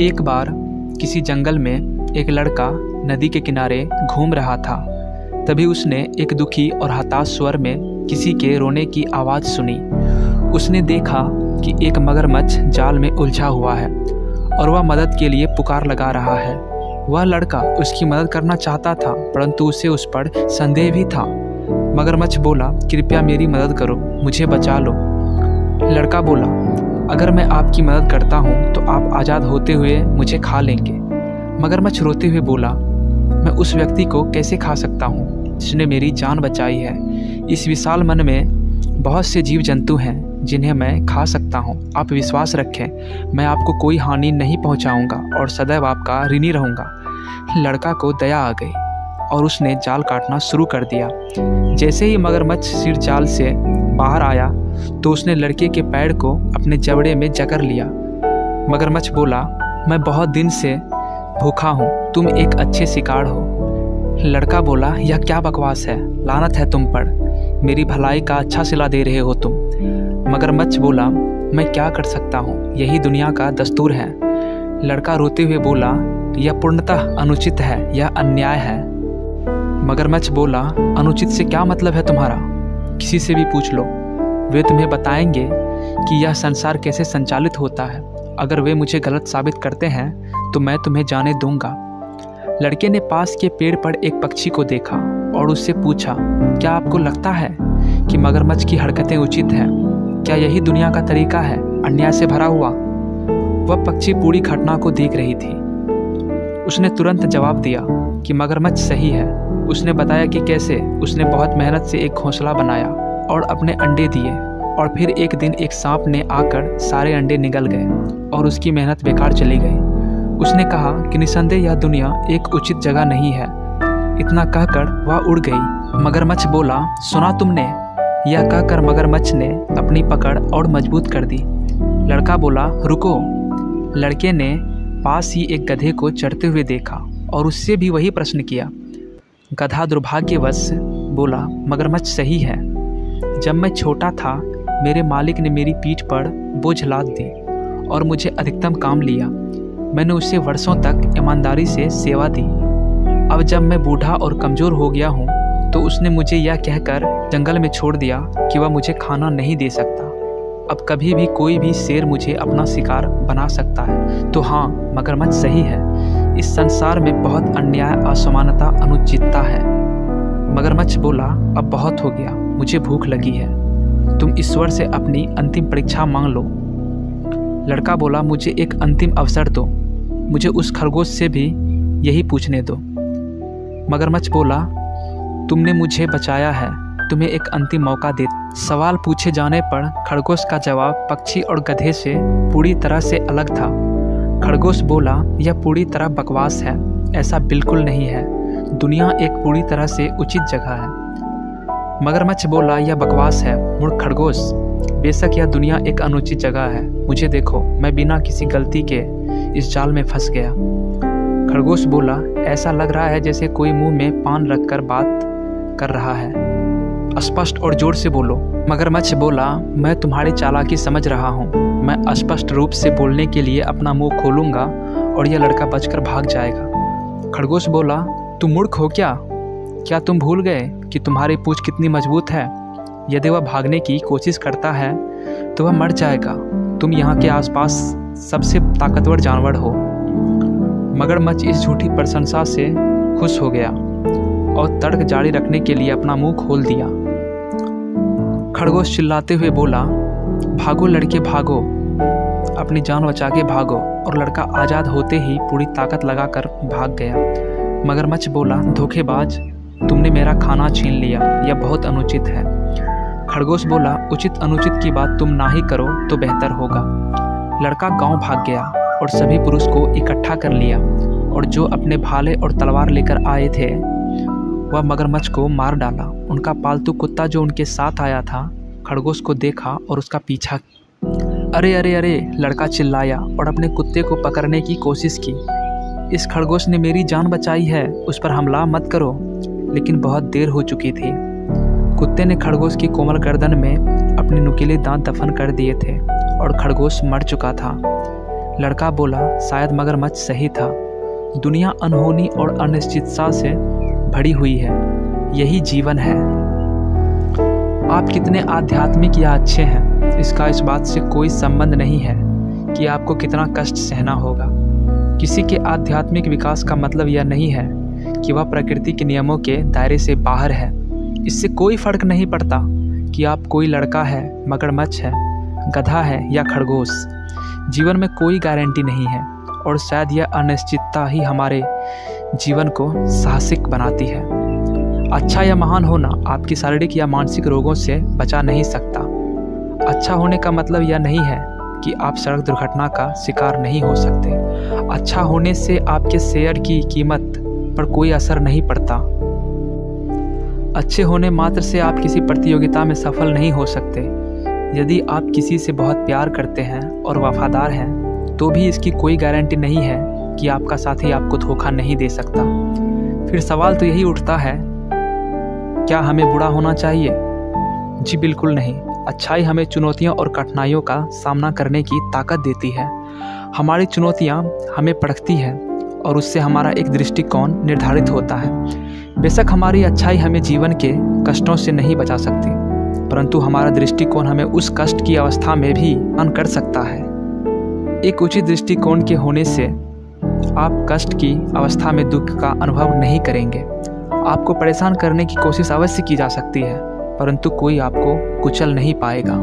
एक बार किसी जंगल में एक लड़का नदी के किनारे घूम रहा था। तभी उसने एक दुखी और हताश स्वर में किसी के रोने की आवाज़ सुनी। उसने देखा कि एक मगरमच्छ जाल में उलझा हुआ है और वह मदद के लिए पुकार लगा रहा है। वह लड़का उसकी मदद करना चाहता था, परंतु उसे उस पर संदेह भी था। मगरमच्छ बोला, कृपया मेरी मदद करो, मुझे बचा लो। लड़का बोला, अगर मैं आपकी मदद करता हूँ तो आप आज़ाद होते हुए मुझे खा लेंगे। मगरमच्छ रोते हुए बोला, मैं उस व्यक्ति को कैसे खा सकता हूँ जिसने मेरी जान बचाई है। इस विशाल मन में बहुत से जीव जंतु हैं जिन्हें मैं खा सकता हूँ। आप विश्वास रखें, मैं आपको कोई हानि नहीं पहुँचाऊँगा और सदैव आपका ऋणी रहूँगा। लड़का को दया आ गई और उसने जाल काटना शुरू कर दिया। जैसे ही मगरमच्छ सिर जाल से बाहर आया तो उसने लड़के के पैर को अपने जबड़े में जकड़ लिया। मगरमच्छ बोला, मैं बहुत दिन से भूखा हूँ, तुम एक अच्छे शिकार हो। लड़का बोला, यह क्या बकवास है, लानत है तुम पर, मेरी भलाई का अच्छा सिला दे रहे हो तुम। मगरमच्छ बोला, मैं क्या कर सकता हूँ, यही दुनिया का दस्तूर है। लड़का रोते हुए बोला, यह पूर्णतः अनुचित है, यह अन्याय है। मगरमच्छ बोला, अनुचित से क्या मतलब है तुम्हारा? किसी से भी पूछ लो, वे तुम्हें बताएंगे कि यह संसार कैसे संचालित होता है। अगर वे मुझे गलत साबित करते हैं तो मैं तुम्हें जाने दूंगा। लड़के ने पास के पेड़ पर एक पक्षी को देखा और उससे पूछा, क्या आपको लगता है कि मगरमच्छ की हरकतें उचित हैं? क्या यही दुनिया का तरीका है, अन्याय से भरा हुआ? वह पक्षी पूरी घटना को देख रही थी। उसने तुरंत जवाब दिया कि मगरमच्छ सही है। उसने बताया कि कैसे उसने बहुत मेहनत से एक घोंसला बनाया और अपने अंडे दिए, और फिर एक दिन एक सांप ने आकर सारे अंडे निगल गए और उसकी मेहनत बेकार चली गई। उसने कहा कि निसंदेह यह दुनिया एक उचित जगह नहीं है। इतना कहकर वह उड़ गई। मगरमच्छ बोला, सुना तुमने? यह कहकर मगरमच्छ ने अपनी पकड़ और मजबूत कर दी। लड़का बोला, रुको। लड़के ने पास ही एक गधे को चढ़ते हुए देखा और उससे भी वही प्रश्न किया। गधा दुर्भाग्यवश बोला, मगरमच्छ सही है। जब मैं छोटा था मेरे मालिक ने मेरी पीठ पर बोझ लाद दी और मुझे अधिकतम काम लिया। मैंने उसे वर्षों तक ईमानदारी से सेवा दी। अब जब मैं बूढ़ा और कमज़ोर हो गया हूँ तो उसने मुझे यह कहकर जंगल में छोड़ दिया कि वह मुझे खाना नहीं दे सकता। अब कभी भी कोई भी शेर मुझे अपना शिकार बना सकता है। तो हाँ, मगरमच्छ सही है। इस संसार में बहुत अन्याय, असमानता, अनुचितता है। मगरमच्छ बोला, अब बहुत हो गया, मुझे भूख लगी है। तुम ईश्वर से अपनी अंतिम परीक्षा मांग लो। लड़का बोला, मुझे एक अंतिम अवसर दो, मुझे उस खरगोश से भी यही पूछने दो। मगरमच्छ बोला, तुमने मुझे बचाया है, तुम्हें एक अंतिम मौका दे। सवाल पूछे जाने पर खरगोश का जवाब पक्षी और गधे से पूरी तरह से अलग था। खरगोश बोला, यह पूरी तरह बकवास है, ऐसा बिल्कुल नहीं है। दुनिया एक पूरी तरह से उचित जगह है। मगरमच्छ बोला, यह बकवास है मूर्ख खरगोश, बेशक यह दुनिया एक अनुचित जगह है। मुझे देखो, मैं बिना किसी गलती के इस जाल में फंस गया। खरगोश बोला, ऐसा लग रहा है जैसे कोई मुंह में पान रखकर बात कर रहा है, स्पष्ट और जोर से बोलो। मगरमच्छ बोला, मैं तुम्हारी चालाकी समझ रहा हूँ। मैं स्पष्ट रूप से बोलने के लिए अपना मुंह खोलूँगा और यह लड़का बचकर भाग जाएगा। खरगोश बोला, तुम मूर्ख हो क्या? क्या तुम भूल गए कि तुम्हारी पूंछ कितनी मजबूत है? यदि वह भागने की कोशिश करता है तो वह मर जाएगा। तुम यहाँ के आसपास सबसे ताकतवर जानवर हो। मगरमच्छ इस झूठी प्रशंसा से खुश हो गया और तर्क जारी रखने के लिए अपना मुंह खोल दिया। खरगोश चिल्लाते हुए बोला, भागो लड़के भागो, अपनी जान बचा के भागो। और लड़का आज़ाद होते ही पूरी ताकत लगाकर भाग गया। मगरमच्छ बोला, धोखेबाज, तुमने मेरा खाना छीन लिया, यह बहुत अनुचित है। खरगोश बोला, उचित अनुचित की बात तुम ना ही करो तो बेहतर होगा। लड़का गांव भाग गया और सभी पुरुष को इकट्ठा कर लिया और जो अपने भाले और तलवार लेकर आए थे वह मगरमच्छ को मार डाला। उनका पालतू कुत्ता जो उनके साथ आया था खरगोश को देखा और उसका पीछा। अरे अरे अरे, लड़का चिल्लाया और अपने कुत्ते को पकड़ने की कोशिश की। इस खरगोश ने मेरी जान बचाई है, उस पर हमला मत करो। लेकिन बहुत देर हो चुकी थी। कुत्ते ने खरगोश की कोमल गर्दन में अपने नुकीले दांत दफन कर दिए थे और खरगोश मर चुका था। लड़का बोला, शायद मगरमच्छ सही था। दुनिया अनहोनी और अनिश्चितता से भरी हुई है। यही जीवन है। आप कितने आध्यात्मिक या अच्छे हैं, इसका इस बात से कोई संबंध नहीं है कि आपको कितना कष्ट सहना होगा। किसी के आध्यात्मिक विकास का मतलब यह नहीं है कि वह प्रकृति के नियमों के दायरे से बाहर है। इससे कोई फर्क नहीं पड़ता कि आप कोई लड़का है, मगरमच्छ है, गधा है या खरगोश। जीवन में कोई गारंटी नहीं है और शायद यह अनिश्चितता ही हमारे जीवन को साहसिक बनाती है। अच्छा या महान होना आपकी शारीरिक या मानसिक रोगों से बचा नहीं सकता। अच्छा होने का मतलब यह नहीं है कि आप सड़क दुर्घटना का शिकार नहीं हो सकते। अच्छा होने से आपके शेयर की कीमत पर कोई असर नहीं पड़ता। अच्छे होने मात्र से आप किसी प्रतियोगिता में सफल नहीं हो सकते। यदि आप किसी से बहुत प्यार करते हैं और वफादार हैं, तो भी इसकी कोई गारंटी नहीं है कि आपका साथी आपको धोखा नहीं दे सकता। फिर सवाल तो यही उठता है, क्या हमें बुरा होना चाहिए? जी बिल्कुल नहीं। अच्छाई हमें चुनौतियों और कठिनाइयों का सामना करने की ताकत देती है। हमारी चुनौतियाँ हमें परखती हैं और उससे हमारा एक दृष्टिकोण निर्धारित होता है। बेशक हमारी अच्छाई हमें जीवन के कष्टों से नहीं बचा सकती, परंतु हमारा दृष्टिकोण हमें उस कष्ट की अवस्था में भी अन कर सकता है। एक उचित दृष्टिकोण के होने से आप कष्ट की अवस्था में दुख का अनुभव नहीं करेंगे। आपको परेशान करने की कोशिश अवश्य की जा सकती है, परंतु कोई आपको कुचल नहीं पाएगा।